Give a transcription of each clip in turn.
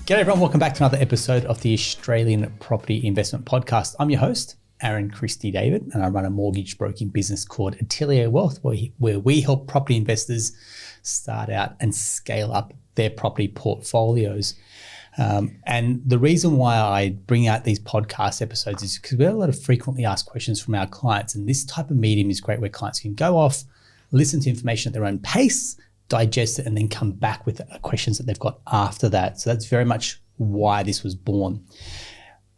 G'day everyone, welcome back to another episode of the Australian Property Investment Podcast. I'm your host, Aaron Christie David, and I run a mortgage broking business called Atelier Wealth, where we help property investors start out and scale up their property portfolios. And the reason why I bring out these podcast episodes is because we have a lot of frequently asked questions from our clients, and this type of medium is great where clients can go off, listen to information at their own pace, digest it, and then come back with questions that they've got after that. So that's very much why this was born.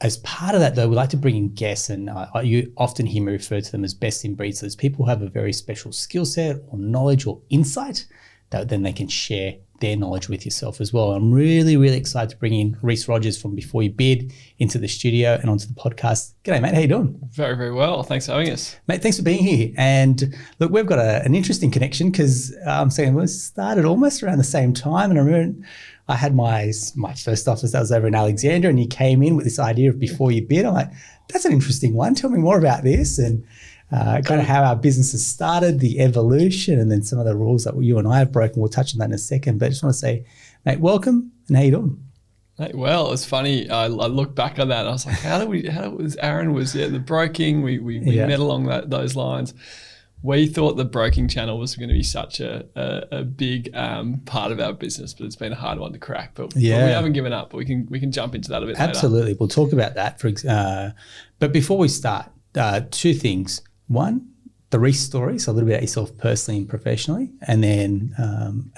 As part of that, though, we like to bring in guests, and you often hear me refer to them as best in breed. So there's people who have a very special skill set or knowledge or insight that then they can share their knowledge with yourself as well. I'm really, really excited to bring in Rhys Rogers from Before You Bid into the studio and onto the podcast. G'day, mate. How you doing? Very, very well. Thanks for having us. Mate, thanks for being here. And look, we've got an interesting connection because I'm saying we started almost around the same time. And I remember I had my first office that was over in Alexandria, and you came in with this idea of Before You Bid. I'm like, that's an interesting one. Tell me more about this and kind of how our business has started, the evolution, and then some of the rules that you and I have broken. We'll touch on that in a second. But I just want to say, mate, welcome, and how you doing? Hey, well, it's funny. I look back on that and I was like, how was Aaron the broking? We met along those lines. We thought the broking channel was going to be such a big part of our business, but it's been a hard one to crack. But we haven't given up. But we can jump into that a bit later. Absolutely. We'll talk about that. But before we start, two things. One, the Rhys story, so a little bit about yourself personally and professionally, and then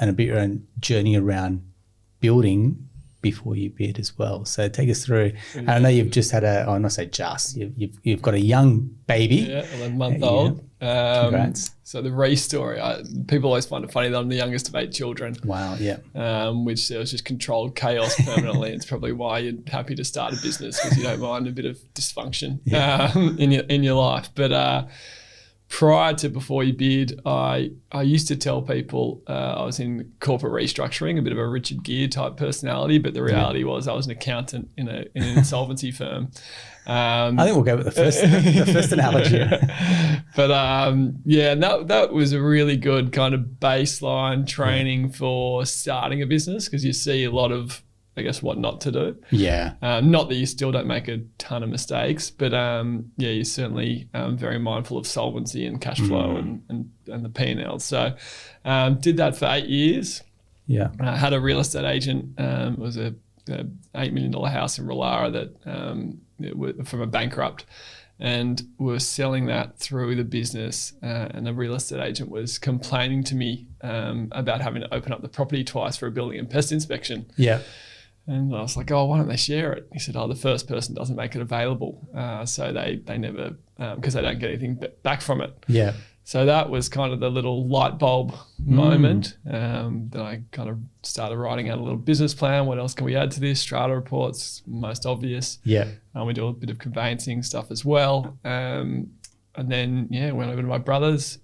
and a bit your own journey around building Before You Bid as well. So take us through. I know you've just had you've got a young baby. Yeah, 11 month old. Congrats. So the Rhys story, people always find it funny that I'm the youngest of 8 children. Wow, yeah. Which there was just controlled chaos permanently. It's probably why you're happy to start a business, because you don't mind a bit of dysfunction in your life. But prior to Before You Bid, I used to tell people I was in corporate restructuring, a bit of a Richard Gere type personality, but the reality was I was an accountant in an insolvency firm. I think we'll go with the first analogy. But that was a really good kind of baseline training for starting a business, because you see a lot of, I guess, what not to do. Yeah. Not that you still don't make a ton of mistakes, but you're certainly very mindful of solvency and cash flow and the P&L. So did that for 8 years. Yeah. Had a real estate agent. It was a $8 million house in Rollara that from a bankrupt, and we're selling that through the business. And the real estate agent was complaining to me about having to open up the property twice for a building and pest inspection. Yeah. And I was like, oh, why don't they share it? He said, the first person doesn't make it available. So they never, because they don't get anything back from it. Yeah. So that was kind of the little light bulb moment. Then I kind of started writing out a little business plan. What else can we add to this? Strata Reports, most obvious. Yeah. We do a bit of conveyancing stuff as well. And then, went over to my brother's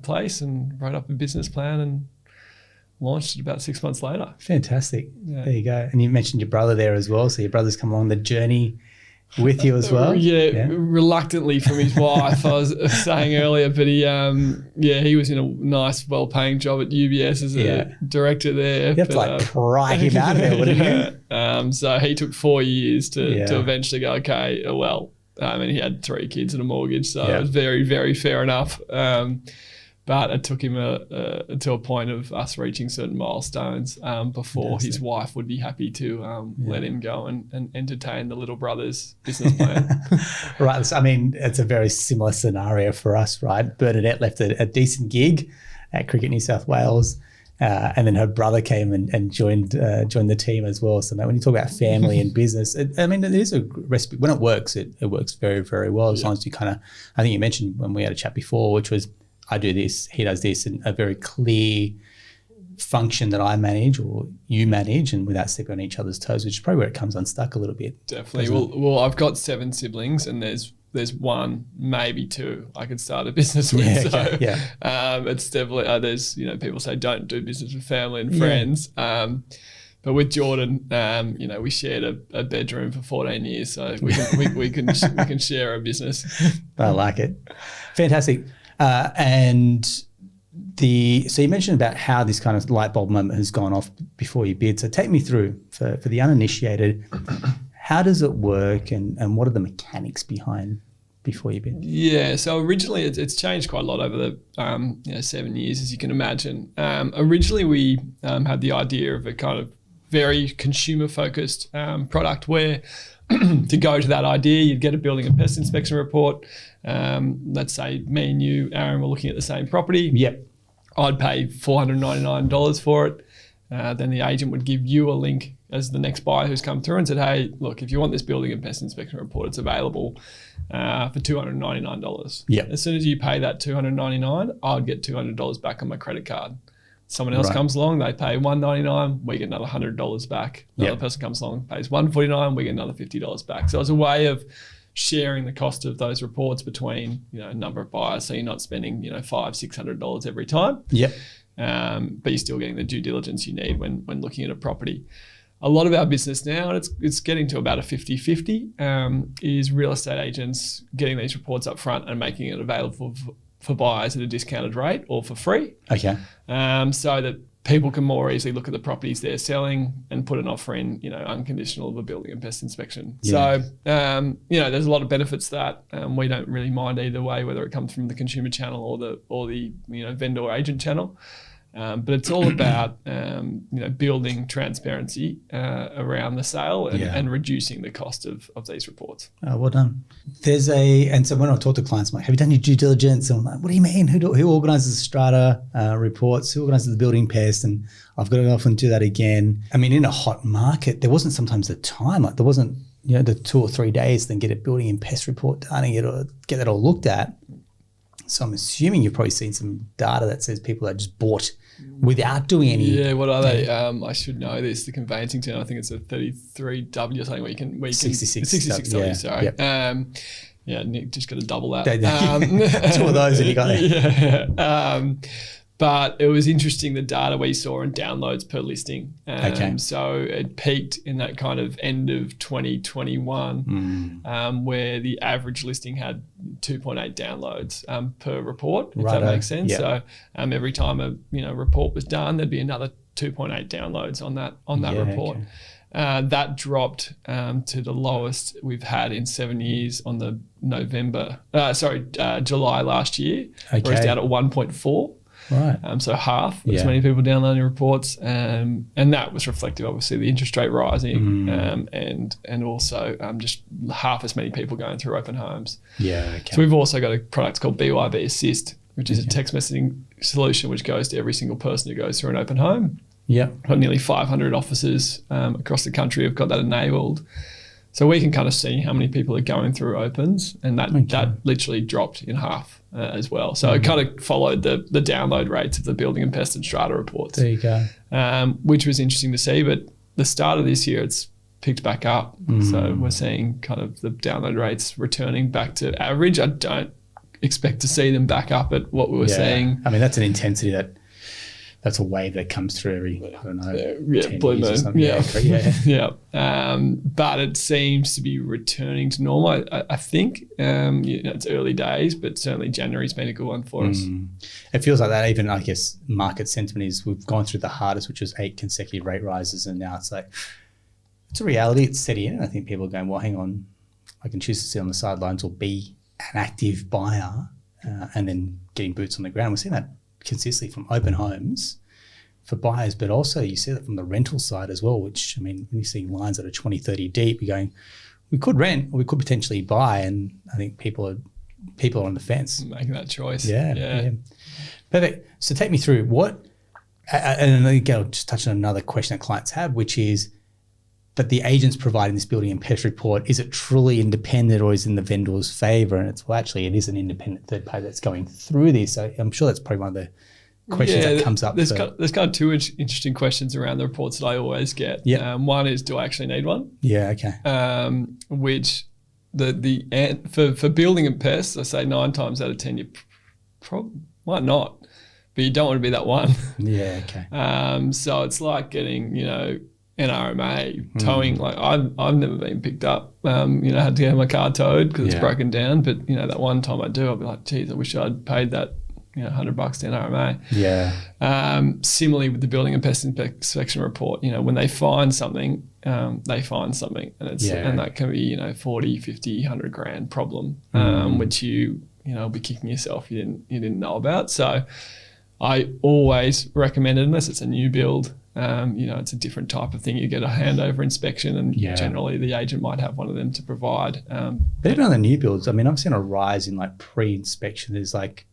place and wrote up a business plan and launched it about 6 months later. Fantastic. Yeah. There you go. And you mentioned your brother there as well. So your brother's come along the journey with you as well. Reluctantly from his wife, I was saying earlier, but he was in a nice, well-paying job at UBS as a director there. You have to pry him out of there, wouldn't you? So he took 4 years to eventually go, okay, he had 3 kids and a mortgage, so it was very, very fair enough. But it took him to a point of us reaching certain milestones before his wife would be happy to let him go and entertain the little brother's business plan. Right. So, I mean, it's a very similar scenario for us, right? Bernadette left a decent gig at Cricket New South Wales, and then her brother came and joined the team as well. So when you talk about family and business, it is a recipe. When it works, it works very, very well, as long as you kind of, I think you mentioned when we had a chat before, which was, I do this, he does this, and a very clear function that I manage or you manage, and without stepping on each other's toes, which is probably where it comes unstuck a little bit. Definitely. Well, I've got 7 siblings, and there's 1, maybe 2 I could start a business with. It's definitely there's people say don't do business with family and friends. But with Jordan, we shared a bedroom for 14 years, so we can share a business. I like it. Fantastic. And So you mentioned about how this kind of light bulb moment has gone off before you bid. So take me through, for the uninitiated, how does it work and what are the mechanics behind before you bid? Yeah, so originally it's changed quite a lot over the 7 years, as you can imagine. Originally we had the idea of a kind of very consumer-focused product where to go to that idea, you'd get a building and pest inspection report. Let's say me and you, Aaron, were looking at the same property. Yep. I'd pay $499 for it. Then the agent would give you a link as the next buyer who's come through and said, hey, look, if you want this building and pest inspection report, it's available for $299. Yep. As soon as you pay that $299, I'd get $200 back on my credit card. Someone else comes along, they pay $199, we get another $100 back. Another person comes along, pays $149, we get another $50 back. So it's a way of sharing the cost of those reports between a number of buyers, so you're not spending $500-$600 every time. Yep. But you're still getting the due diligence you need when looking at a property. A lot of our business now, and it's getting to about a 50-50, is real estate agents getting these reports up front and making it available for buyers at a discounted rate or for free. Okay. So that people can more easily look at the properties they're selling and put an offer in, unconditional of a building and pest inspection. Yeah. So, there's a lot of benefits to that. We don't really mind either way, whether it comes from the consumer channel or the vendor agent channel. But it's all about building transparency around the sale and reducing the cost of these reports. Oh, well done. And so when I talk to clients, I'm like, have you done your due diligence? And I'm like, what do you mean? Who organises the Strata reports? Who organises the building pest? And I've got to go off and do that again. I mean, in a hot market, there wasn't sometimes the time. Like there wasn't the 2 or 3 days, then get a building and pest report done and get that all looked at. So I'm assuming you've probably seen some data that says people that just bought without doing any. Yeah, what are they? I should know this. The conveyancing term, I think it's a 33W or something where you can 66W. Sorry. Yep. Nick just got to double that. 2 of those and you got there. Yeah. But it was interesting, the data we saw in downloads per listing. So it peaked in that kind of end of 2021, where the average listing had 2.8 downloads per report, if that makes sense. Yep. So every time a report was done, there'd be another 2.8 downloads on that report. Okay. That dropped to the lowest we've had in 7 years on the July last year, where it's down at 1.4. Right. So half as many people downloading reports, and that was reflective, obviously, the interest rate rising, and also just half as many people going through open homes. Yeah. Okay. So we've also got a product called BYB Assist, which is a text messaging solution which goes to every single person who goes through an open home. Yeah. Got nearly 500 offices across the country have got that enabled. So we can kind of see how many people are going through opens, and that literally dropped in half as well. So it kind of followed the download rates of the building and pest and Strata reports. There you go. Which was interesting to see, but the start of this year it's picked back up. So we're seeing kind of the download rates returning back to average. I don't expect to see them back up at what we were seeing. I mean, that's an intensity that's a wave that comes through every, 10 blue years or moon. something. But it seems to be returning to normal. I think it's early days, but certainly January's been a good one for us. It feels like that. Even, I guess, market sentiment is we've gone through the hardest, which was 8 consecutive rate rises, and now it's like, it's a reality. It's steady in. I think people are going, well, hang on, I can choose to sit on the sidelines or be an active buyer and then getting boots on the ground. We're seeing that consistently from open homes for buyers, but also you see that from the rental side as well, which, I mean, when you're seeing lines that are 20, 30 deep, you're going, we could rent or we could potentially buy. And I think people are on the fence. Making that choice. Yeah. Perfect. So take me through and again, I'll just touch on another question that clients have, which is, but the agent's providing this building and pest report, is it truly independent or is it in the vendor's favour? And it's, well, actually, it is an independent third party that's going through this. So I'm sure that's probably one of the questions that comes up. There's kind of 2 interesting questions around the reports that I always get. Yeah. One is, do I actually need one? Yeah, okay. Which for building and pests, I say 9 times out of 10, you might not, but you don't want to be that one. Yeah, okay. So it's like getting, NRMA towing. Like I've never been picked up. Had to get my car towed because it's broken down. But that one time I do, I'll be like, geez, I wish I'd paid that $100 down RMA. Yeah. Similarly with the building and pest inspection report, when they find something, they find something, and and that can be 40, 50, 100 grand problem, which you'll be kicking yourself you didn't know about. So I always recommend it, unless it's a new build. It's a different type of thing. You get a handover inspection, and generally the agent might have one of them to provide. But even on the new builds, I mean, I've seen a rise in like pre-inspection. There's like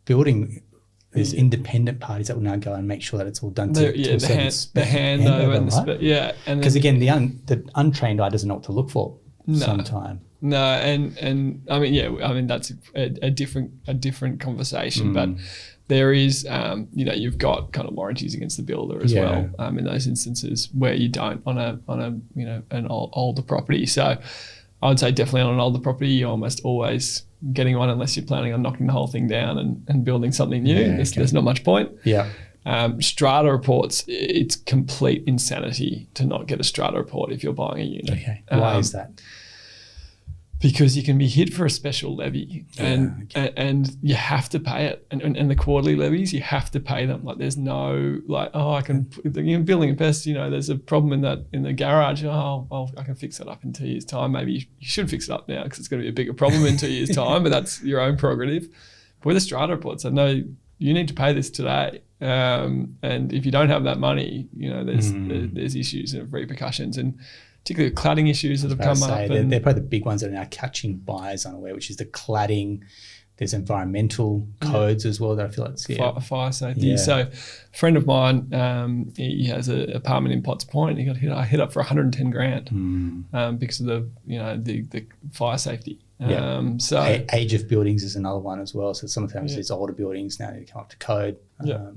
there's independent parties that will now go and make sure that it's all done to a certain spec. The handover and the right? spec, and because again, the untrained eye doesn't know what to look for sometimes. No, and I mean, that's a different conversation, but. There is, you've got kind of warranties against the builder as well in those instances where you don't on an older property. So I would say definitely on an older property, you're almost always getting one, unless you're planning on knocking the whole thing down and building something new. There's not much point. Yeah. Strata reports, it's complete insanity to not get a strata report if you're buying a unit. Okay. Why is that? Because you can be hit for a special levy, and you have to pay it. And the quarterly levies, you have to pay them. Like there's no building a pest. There's a problem in the garage. I can fix it up in 2 years' time. Maybe you should fix it up now because it's going to be a bigger problem in 2 years' time. But that's your own prerogative. But with a strata report, so no, you need to pay this today. And if you don't have that money, there's issues and repercussions and. Particularly cladding issues that have come up. They're probably the big ones that are now catching buyers unaware, which is the cladding. There's environmental codes as well that I feel like fire safety. Yeah. So a friend of mine, he has an apartment in Potts Point. He got hit up for 110 grand because of the fire safety. So age of buildings is another one as well. So sometimes these older buildings now need to come up to code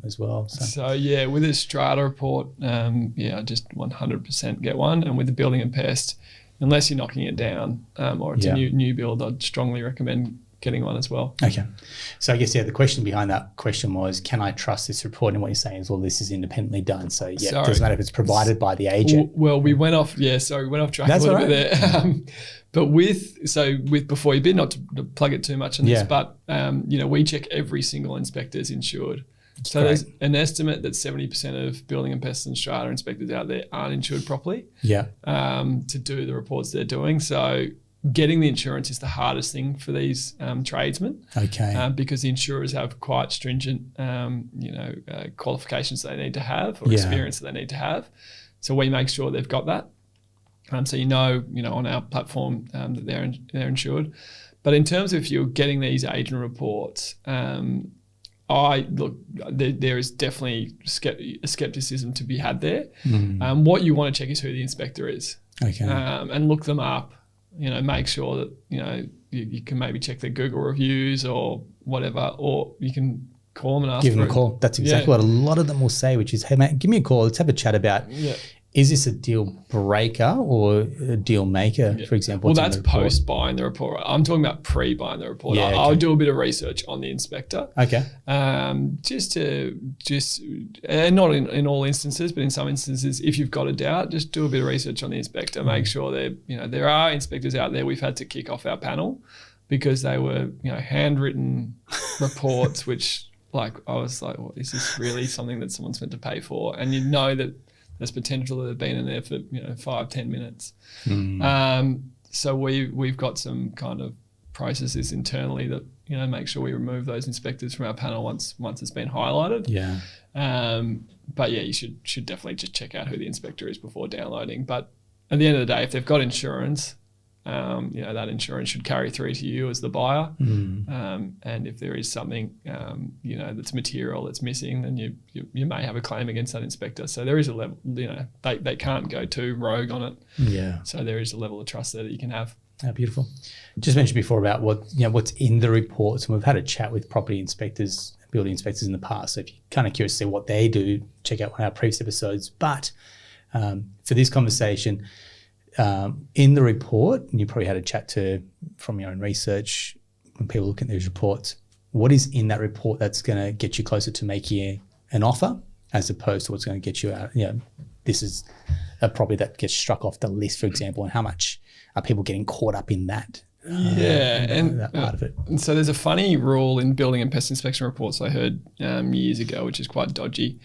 as well. So with a strata report, just 100% get one. And with the building and pest, unless you're knocking it down or it's a new build, I'd strongly recommend getting one as well. Okay. So I guess, the question behind that question was, can I trust this report? And what you're saying is, well, this is independently done. So it doesn't matter if it's provided by the agent. Well, we went off track a little bit there. But before you bid, not to plug it too much on this, but we check every single inspector's insured. So there's an estimate that 70% of building and pest and strata inspectors out there aren't insured properly. To do the reports they're doing. So getting the insurance is the hardest thing for these tradesmen. Okay. Because the insurers have quite stringent, qualifications they need to have or experience that they need to have. So we make sure they've got that. So on our platform that they're insured. But in terms of if you're getting these agent reports, there is definitely a skepticism to be had there. What you want to check is who the inspector is. Okay. And look them up. Make sure that you can maybe check their Google reviews or whatever, or you can call them and ask. Give them a call. That's exactly what a lot of them will say, which is, hey mate, give me a call. Let's have a chat about. Is this a deal breaker or a deal maker, for example? Well, that's post buying the report. I'm talking about pre buying the report. I'll do a bit of research on the inspector. Okay. And not in all instances, but in some instances, if you've got a doubt, just do a bit of research on the inspector. Make sure there are inspectors out there we've had to kick off our panel because they were handwritten reports, which I was like, well, is this really something that someone's meant to pay for? And that there's potential that have been in there for 5-10 minutes. So we've got some kind of processes internally that make sure we remove those inspectors from our panel once it's been highlighted. But you should definitely just check out who the inspector is before downloading. But at the end of the day, if they've got insurance, that insurance should carry through to you as the buyer. And if there is something, that's material that's missing, then you may have a claim against that inspector. So there is a level, they can't go too rogue on it. So there is a level of trust there that you can have. Oh, beautiful. Just mentioned before about what's in the reports, and we've had a chat with property inspectors, building inspectors in the past. So if you're kind of curious to see what they do, check out one of our previous episodes. But for this conversation, in the report, and you probably had a chat from your own research when people look at these reports, what is in that report that's going to get you closer to making an offer as opposed to what's going to get you out? This is a property that gets struck off the list, for example, and how much are people getting caught up in that And that part of it. And so there's a funny rule in building and pest inspection reports I heard years ago, which is quite dodgy.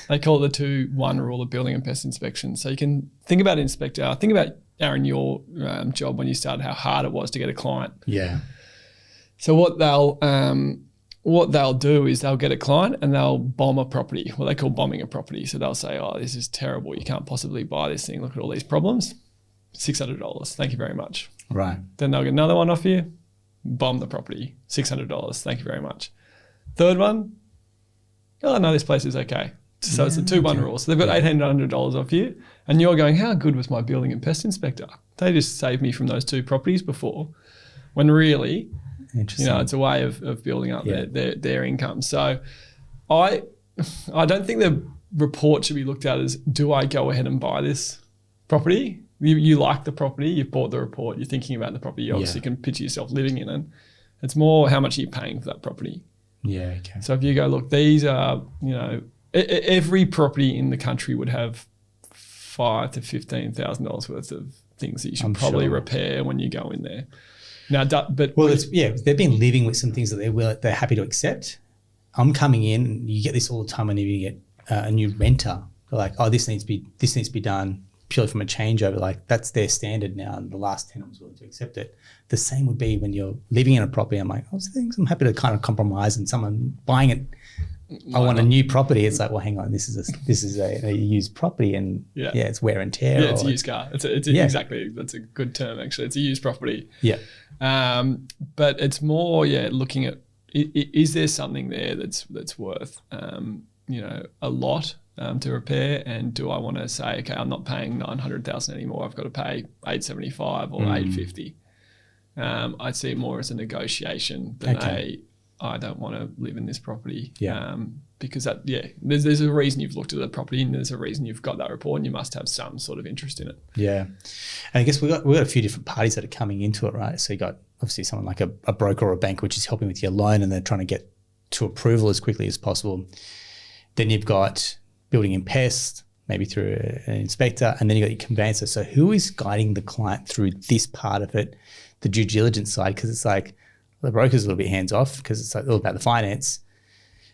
They call it the 2-1 rule of building and pest inspection. So you can think about inspector. Think about, Aaron, your job when you started, how hard it was to get a client. Yeah. So what they'll do is they'll get a client and they'll bomb a property, what they call bombing a property. So they'll say, oh, this is terrible. You can't possibly buy this thing. Look at all these problems. $600. Thank you very much. Right. Then they'll get another one off you. Bomb the property. $600. Thank you very much. Third one. Oh, no, this place is okay. So it's a 2-1 rule. So they've got $800 off you, and you're going, how good was my building and pest inspector? They just saved me from those 2 properties before, when really, it's a way of building up their income. So I don't think the report should be looked at as, do I go ahead and buy this property? You like the property, you've bought the report, you're thinking about the property, you obviously can picture yourself living in it. It's more, how much are you paying for that property? Yeah, okay. So if you go, look, these are, every property in the country would have $5,000 to $15,000 worth of things that you should probably repair when you go in there. Now, but they've been living with some things that they're happy to accept. I'm coming in, and you get this all the time whenever you get a new renter. They're like, oh, this needs to be done purely from a changeover. Like, that's their standard now, and the last tenant was willing to accept it. The same would be when you're living in a property. I'm like, I'm happy to kind of compromise, and someone buying it, I want a new property. It's like, well, hang on, this is a used property, and it's wear and tear. Yeah, it's a used car. Exactly. That's a good term, actually. It's a used property. Yeah. But it's more, looking at, is there something there that's worth, a lot to repair, and do I want to say, okay, I'm not paying $900,000 anymore. I've got to pay $875 or $850. I see it more as a negotiation than I don't want to live in this property. Because there's a reason you've looked at the property, and there's a reason you've got that report, and you must have some sort of interest in it. Yeah. And I guess we've got a few different parties that are coming into it, right? So you got obviously someone like a broker or a bank, which is helping with your loan, and they're trying to get to approval as quickly as possible. Then you've got building and pest, maybe through an inspector, and then you've got your conveyancer. So who is guiding the client through this part of it, the due diligence side? Because it's like, the broker's a little bit hands off because it's like all about the finance.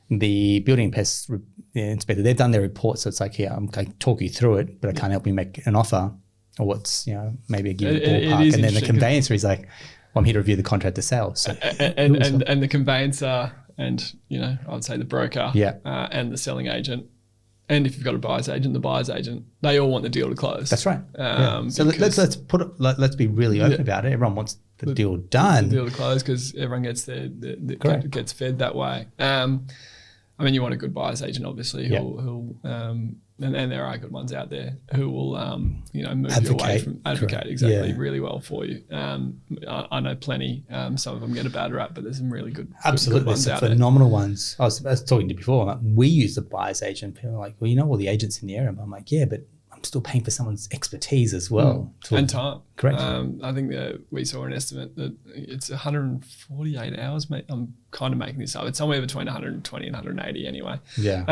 The building and pest inspector, they've done their report, so it's like, I can talk you through it, but I can't help you make an offer, or what's maybe a given ballpark. And then the conveyancer is like, well, I'm here to review the contract to sell. So and the conveyancer, and I would say the broker, and the selling agent, and if you've got a buyer's agent, the buyer's agent, they all want the deal to close. That's right. So let's be really open about it. Everyone wants the deal done. The deal to close, because everyone gets gets fed that way. You want a good buyer's agent, obviously, who'll and there are good ones out there who will move you away from really well for you. I know plenty. Some of them get a bad rap, but there's some really good absolutely good ones some out phenomenal ones. I was talking to you before. Like, we use a buyer's agent. People are like, well, all the agents in the area. But I'm like, yeah, but I'm still paying for someone's expertise as well. And time. Correct. I think we saw an estimate that it's 148 hours, mate. I'm kind of making this up. It's somewhere between 120 and 180 anyway. Yeah.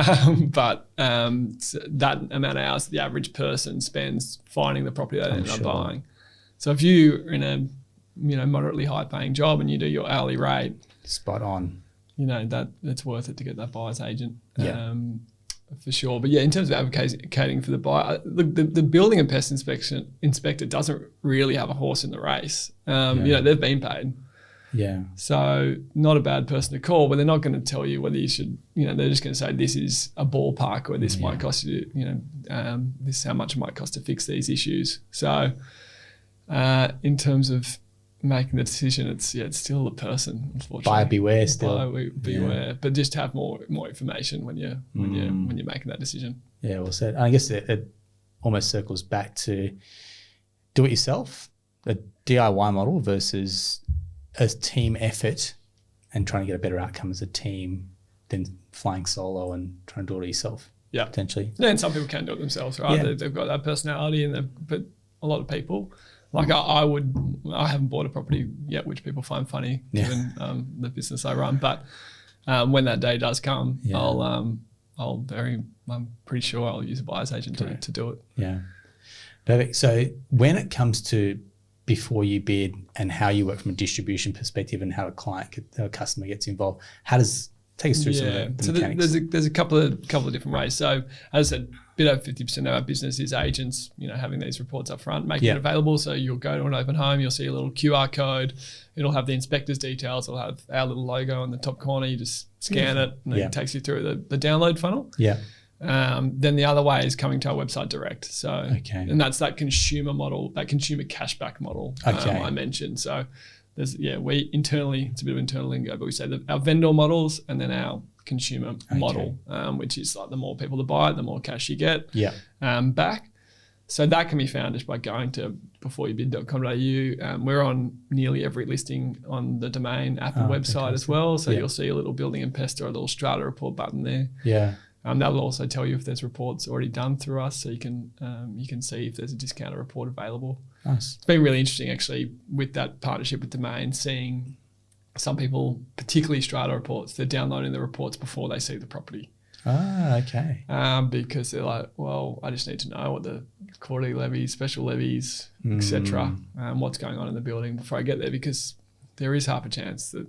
But that amount of hours the average person spends finding the property they end up buying. So if you're in a moderately high paying job and you do your hourly rate, spot on. That's worth it to get that buyer's agent. For sure. But in terms of advocating for the buyer, the building and pest inspector doesn't really have a horse in the race. They've been paid. Yeah. So not a bad person to call, but they're not going to tell you whether you should, they're just going to say this is a ballpark, or this might cost you, this is how much it might cost to fix these issues. So in terms of making the decision, it's still a person, unfortunately. Buyer beware still. Buyer beware, but just have more information when you're making that decision. Yeah, well said. I guess it almost circles back to do it yourself, a DIY model versus a team effort, and trying to get a better outcome as a team than flying solo and trying to do it yourself. Yeah, potentially. Yeah, and some people can do it themselves, right? Yeah. They've got that personality, but a lot of people. Like I haven't bought a property yet, which people find funny given the business I run. But when that day does come, I'm pretty sure I'll use a buyer's agent to do it. Yeah, perfect. So when it comes to before you bid and how you work from a distribution perspective and how a customer gets involved. Take us through some of the mechanics. There's a couple of different ways. So as I said, a bit over 50% of our business is agents, having these reports up front, making it available. So you'll go to an open home, you'll see a little QR code. It'll have the inspector's details. It'll have our little logo in the top corner. You just scan it and it takes you through the download funnel. Yeah. Then the other way is coming to our website direct. So, and that's that consumer model, that consumer cashback model I mentioned. So we internally, it's a bit of internal lingo, but we say that our vendor models and then our consumer model, which is like the more people that buy it, the more cash you get back. So that can be found just by going to beforeyouBid.com.au. We're on nearly every listing on the domain app and website as well. So you'll see a little building and pest or a little Strata Report button there. Yeah. That will also tell you if there's reports already done through us, so you can see if there's a discounted report available. Nice. It's been really interesting actually with that partnership with Domain, seeing some people, particularly Strata Reports, they're downloading the reports before they see the property. Okay. Because they're like, well, I just need to know what the quarterly levies, special levies, etc., what's going on in the building before I get there, because there is half a chance that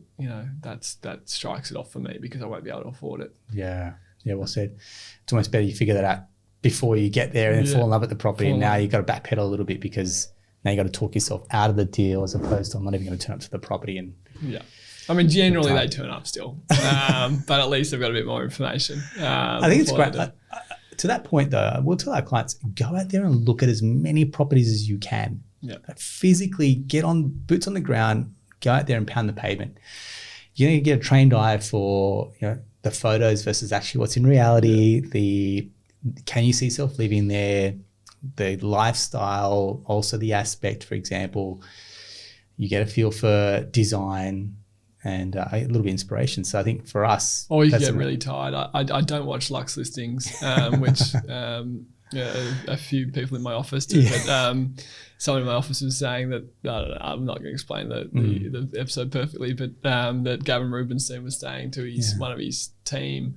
that strikes it off for me because I won't be able to afford it. Yeah. Yeah, well said. It's almost better you figure that out before you get there and then fall in love with the property. And now you've got to backpedal a little bit because now you've got to talk yourself out of the deal as opposed to I'm not even going to turn up to the property. And I mean, generally they turn up still, but at least they've got a bit more information. I think it's great. To that point though, we'll tell our clients, go out there and look at as many properties as you can. Yeah. Physically get on boots on the ground, go out there and pound the pavement. You need to get a trained eye for, the photos versus actually what's in reality, can you see yourself living there, the lifestyle, also the aspect, for example, you get a feel for design and a little bit of inspiration. So I think for us... Or you get really tired. I don't watch Lux listings, which a few people in my office do, but someone in my office was saying that, I'm not going to explain the episode perfectly, but that Gavin Rubinstein was saying to one of his team,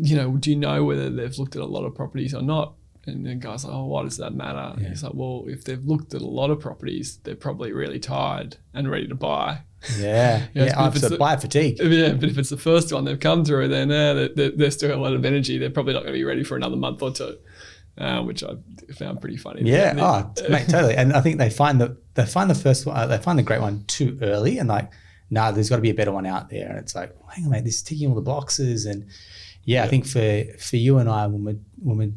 do you know whether they've looked at a lot of properties or not? And the guy's like, why does that matter? Yeah. He's like, well, if they've looked at a lot of properties, they're probably really tired and ready to buy. Yeah, so buyer fatigue. Yeah, but if it's the first one they've come through, then they're still got a lot of energy. They're probably not going to be ready for another month or two. Which I found pretty funny. Yeah, mate, totally. And I think they find the first one, they find the great one too early, and like, there's got to be a better one out there. And it's like, hang on, mate, this is ticking all the boxes. And I think for you and I, when we're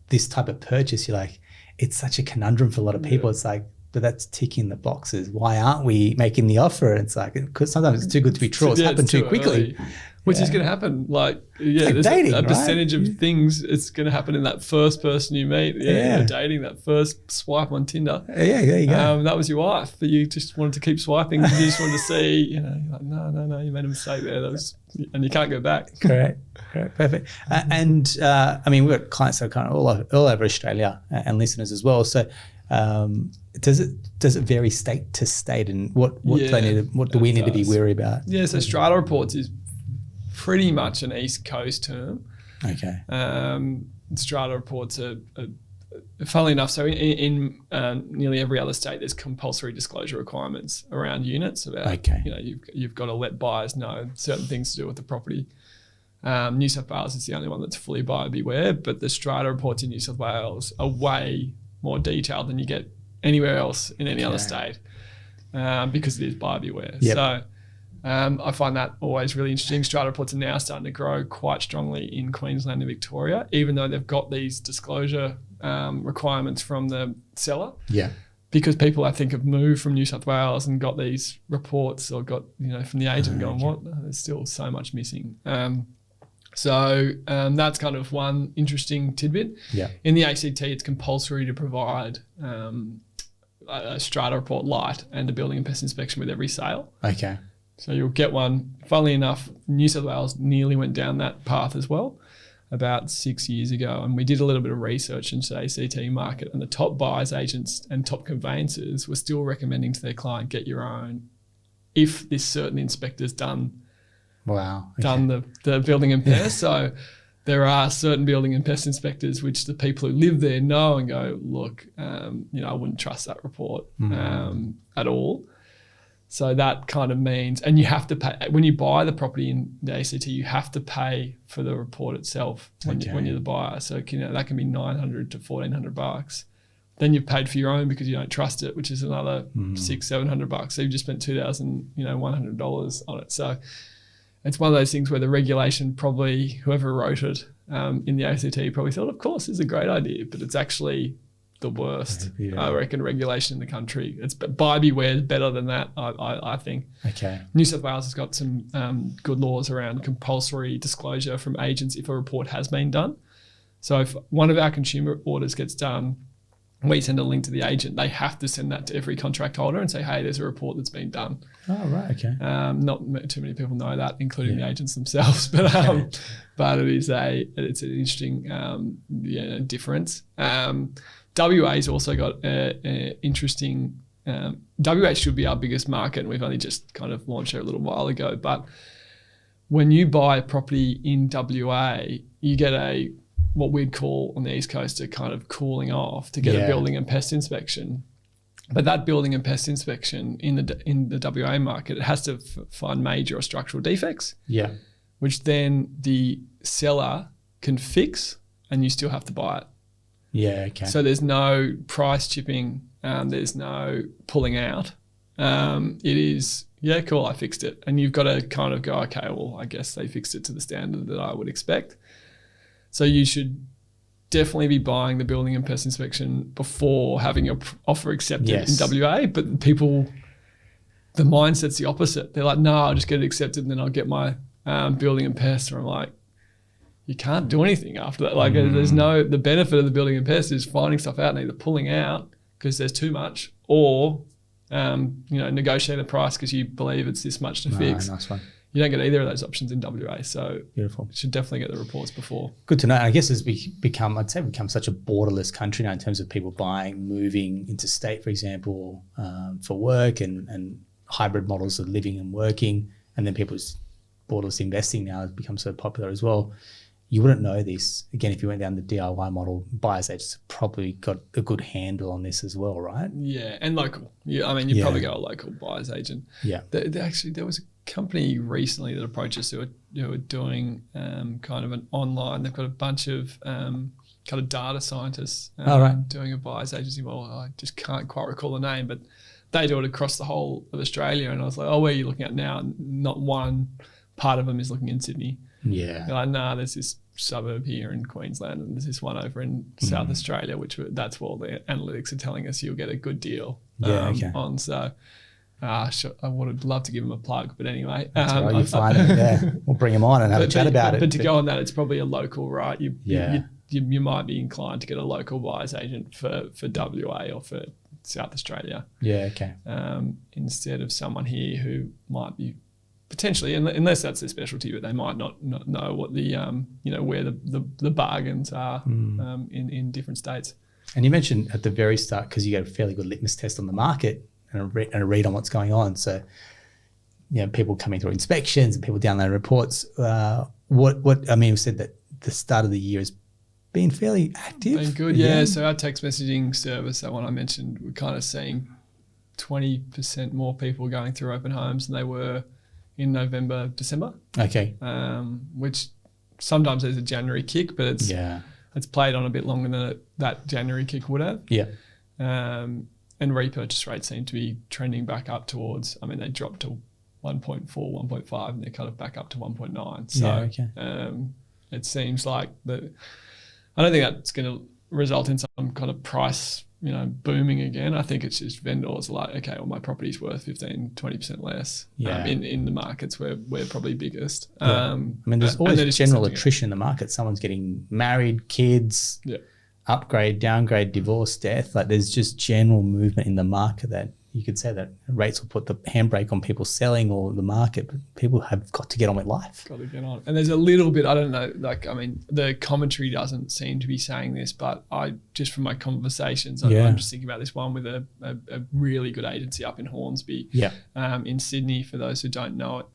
this type of purchase, you're like, it's such a conundrum for a lot of people. It's like, but that's ticking the boxes. Why aren't we making the offer? And it's like, because sometimes it's too good to be true. It's happened too quickly. Which is going to happen. Like there's dating, a percentage of things it's going to happen in that first person you meet. You're dating, that first swipe on Tinder. Yeah, there you go. That was your wife, but you just wanted to keep swiping. You just wanted to see, you're like, no, you made a mistake there. And you can't go back. Correct, perfect. And I mean, we've got clients that are kind of all over Australia and listeners as well. So does it vary state to state, and what do we need to be wary about? Yeah, so Strata Reports is pretty much an East Coast term. Okay. Strata Reports are funnily enough, so in nearly every other state, there's compulsory disclosure requirements around units about, you've got to let buyers know certain things to do with the property. New South Wales is the only one that's fully buyer beware, but the Strata Reports in New South Wales are way more detailed than you get anywhere else in any other state, because it is buyer beware. Yep. So I find that always really interesting. Strata Reports are now starting to grow quite strongly in Queensland and Victoria, even though they've got these disclosure requirements from the seller. Yeah. Because people, I think, have moved from New South Wales and got these reports, or got, from the agent going, what? There's still so much missing. So that's kind of one interesting tidbit. Yeah. In the ACT, it's compulsory to provide a Strata Report Light and a building and pest inspection with every sale. Okay. So you'll get one. Funnily enough, New South Wales nearly went down that path as well about 6 years ago. And we did a little bit of research into the ACT market, and the top buyers agents and top conveyancers were still recommending to their client, get your own if this certain inspector's done Wow. done the building and pest. So there are certain building and pest inspectors which the people who live there know and go, look, I wouldn't trust that report at all. So that kind of means, and you have to pay, when you buy the property in the ACT, you have to pay for the report itself when you're the buyer. So that can be $900 to $1,400. Then you've paid for your own because you don't trust it, which is another $600-700. So you've just spent $2,100 on it. So it's one of those things where the regulation, probably whoever wrote it in the ACT probably thought, of course, it's a great idea, but it's actually the worst, I reckon, regulation in the country. It's buyer beware is better than that, I think. Okay. New South Wales has got some good laws around compulsory disclosure from agents if a report has been done. So if one of our consumer orders gets done, we send a link to the agent. They have to send that to every contract holder and say, hey, there's a report that's been done. Oh, right, okay. Not too many people know that, including the agents themselves, but it's an interesting difference. WA's also got an interesting. WA should be our biggest market, and we've only just kind of launched it a little while ago. But when you buy a property in WA, you get what we'd call on the East Coast a kind of cooling off to get a building and pest inspection. But that building and pest inspection in the WA market, it has to find major or structural defects. Yeah. Which then the seller can fix, and you still have to buy it. Yeah, okay. So there's no price chipping, there's no pulling out. It is, cool, I fixed it. And you've got to kind of go, okay, well, I guess they fixed it to the standard that I would expect. So you should definitely be buying the building and pest inspection before having your offer accepted in WA. But the mindset's the opposite. They're like, no, I'll just get it accepted and then I'll get my building and pest. Or I'm like, you can't do anything after that. Like the benefit of the building and pest is finding stuff out and either pulling out because there's too much or, negotiating the price because you believe it's this much to fix. Nice one. You don't get either of those options in WA. So beautiful. You should definitely get the reports before. Good to know. And I guess as we become such a borderless country now in terms of people moving interstate, for example, for work and hybrid models of living and working, and then people's borderless investing now has become so popular as well. You wouldn't know this. Again, if you went down the DIY model, buyers agents probably got a good handle on this as well, right? Yeah, and local. Yeah, I mean, you probably go a local buyer's agent. Yeah. There was a company recently that approached us who are doing kind of an online. They've got a bunch of kind of data scientists doing a buyer's agency model. I just can't quite recall the name, but they do it across the whole of Australia. And I was like, oh, where are you looking at now? Not one part of them is looking in Sydney. Yeah. They're like, nah, there's this suburb here in Queensland and there's this one over in South Australia, that's what all the analytics are telling us you'll get a good deal on. So I would love to give them a plug, but anyway. That's right, you find it, we'll bring them on and have a chat about it. But to go on that, it's probably a local, right? You might be inclined to get a local buyer's agent for WA or for South Australia. Yeah, okay. Instead of someone here who might be potentially, unless that's their specialty, but they might not know what the where the bargains are in different states. And you mentioned at the very start, because you get a fairly good litmus test on the market and a read on what's going on. So, people coming through inspections and people downloading reports. We said that the start of the year has been fairly active. Been good, yeah. So our text messaging service, that one I mentioned, we're kind of seeing 20% more people going through open homes than they were in November, December. Okay. Which sometimes there's a January kick, but it's played on a bit longer than that January kick would have. Yeah. And repurchase rates seem to be trending back up towards, they dropped to 1.4, 1.5, and they're kind of back up to 1.9. So it seems like I don't think that's going to result in some kind of price booming again. I think it's just vendors are like, okay, well, my property's worth 15-20% less in the markets where we're probably biggest. There's always general attrition in the market. Someone's getting married, kids, upgrade, downgrade, divorce, death. Like there's just general movement in the market that you could say that rates will put the handbrake on people selling or the market, but people have got to get on with life. Got to get on. And there's a little bit, I don't know, the commentary doesn't seem to be saying this, but just from my conversations, I'm just thinking about this one with a really good agency up in Hornsby, in Sydney, for those who don't know it.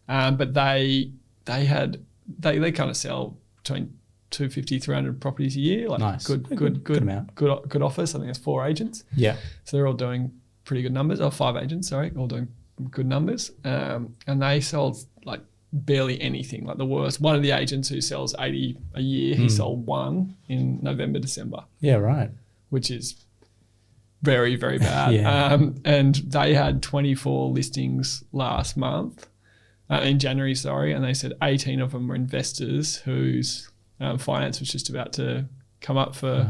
But they kind of sell between 250, 300 properties a year. Like nice. Good amount. Good office. I think there's 4 agents. Yeah. So they're all doing pretty good numbers. 5 agents, sorry, all doing good numbers. And they sold like barely anything, like the worst. One of the agents who sells 80 a year, he sold 1 in November, December. Yeah, right. Which is very, very bad. Yeah. And they had 24 listings last month, in January, sorry, and they said 18 of them were investors whose finance was just about to come up for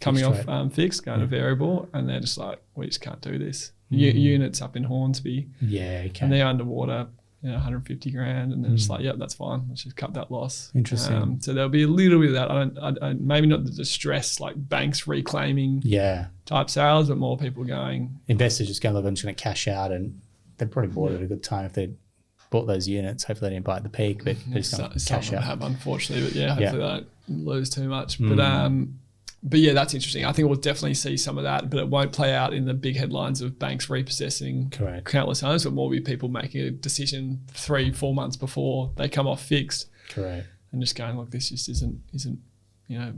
coming off fixed, going to variable, and they're just like, we just can't do this. Units up in Hornsby, okay. And they're underwater, 150 grand, and they're just like, yep, that's fine. Let's just cut that loss. Interesting. So there'll be a little bit of that. I maybe not the distress like banks reclaiming type sales, but more people going. Investors just going, look, I'm just going to cash out, and they probably bought it at a good time if they bought those units. Hopefully they didn't buy at the peak, but they're just going to cash out. Have, unfortunately, but hopefully they don't lose too much. But yeah, that's interesting. I think we'll definitely see some of that, but it won't play out in the big headlines of banks repossessing countless homes, but more be people making a decision 3-4 months before they come off fixed. Correct. And just going, look, this just isn't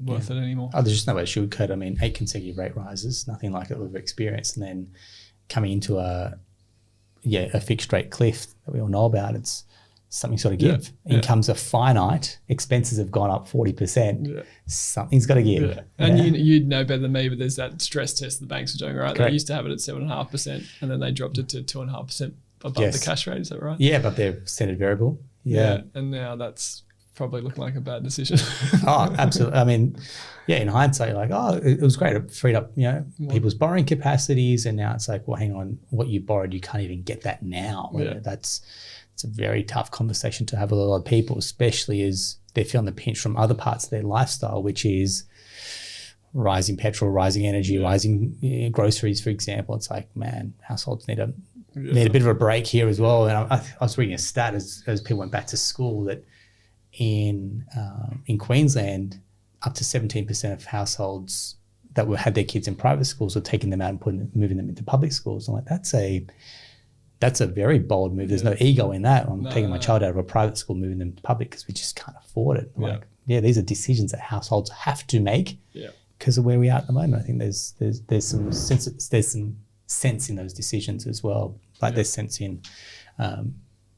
worth it anymore. Oh, there's just no way to sugarcoat. I mean, 8 consecutive rate rises, nothing like it we've experienced, and then coming into a fixed rate cliff that we all know about. It's something's got to give. Incomes are finite. Expenses have gone up 40%. Something's got to give. Yeah. And you'd know better than me, but there's that stress test the banks are doing, right? Correct. They used to have it at 7.5%, and then they dropped it to 2.5% above the cash rate. Is that right? Yeah, but they're centered variable. Yeah. And now that's probably looking like a bad decision. Oh, absolutely. I mean, in hindsight, you're like, it was great. It freed up, people's borrowing capacities, and now it's like, well, hang on, what you borrowed, you can't even get that now. Yeah. It's a very tough conversation to have with a lot of people, especially as they're feeling the pinch from other parts of their lifestyle, which is rising petrol, rising energy, rising groceries, for example. It's like, man, households need a bit of a break here as well. And I was reading a stat as people went back to school that in Queensland, up to 17% of households that had their kids in private schools were taking them out and moving them into public schools. I'm like, that's a very bold move. There's no ego in that. I'm taking my child out of a private school, moving them to public because we just can't afford it. These are decisions that households have to make because of where we are at the moment. I think there's some sense in those decisions as well. Like there's sense in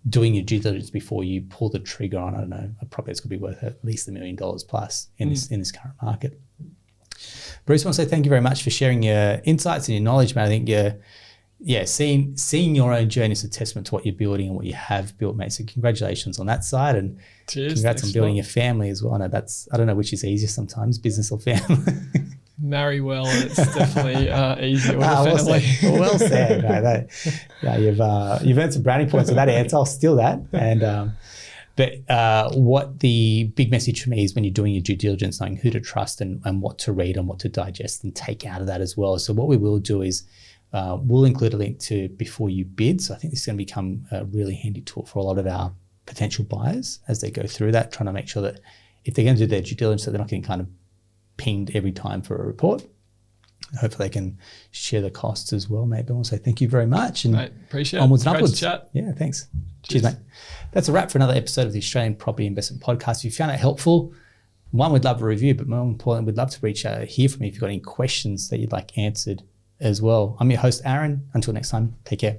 doing your due diligence before you pull the trigger on, I don't know, a property that's going to be worth at least $1 million plus in this current market. Bruce, I want to say thank you very much for sharing your insights and your knowledge, man. I think seeing your own journey is a testament to what you're building and what you have built, mate. So congratulations on that side, and congrats on building your family as well. I know I don't know which is easier sometimes, business or family. Marry well, and it's definitely easier with a family. Well said. Right, you've earned some brownie points with that answer. I'll steal that. And but what the big message for me is when you're doing your due diligence, knowing who to trust and what to read and what to digest and take out of that as well. So what we will do is we'll include a link to before you bid. So I think this is going to become a really handy tool for a lot of our potential buyers as they go through that, trying to make sure that if they're going to do their due diligence, that they're not getting kind of pinged every time for a report. Hopefully they can share the costs as well, mate. But I want to say thank you very much. And mate, appreciate onwards it. And upwards. Great to chat. Yeah, thanks. Cheers, mate. That's a wrap for another episode of the Australian Property Investment Podcast. If you found it helpful, one, we'd love a review, but more importantly, we'd love to hear from you if you've got any questions that you'd like answered as well. I'm your host, Aaron. Until next time, take care.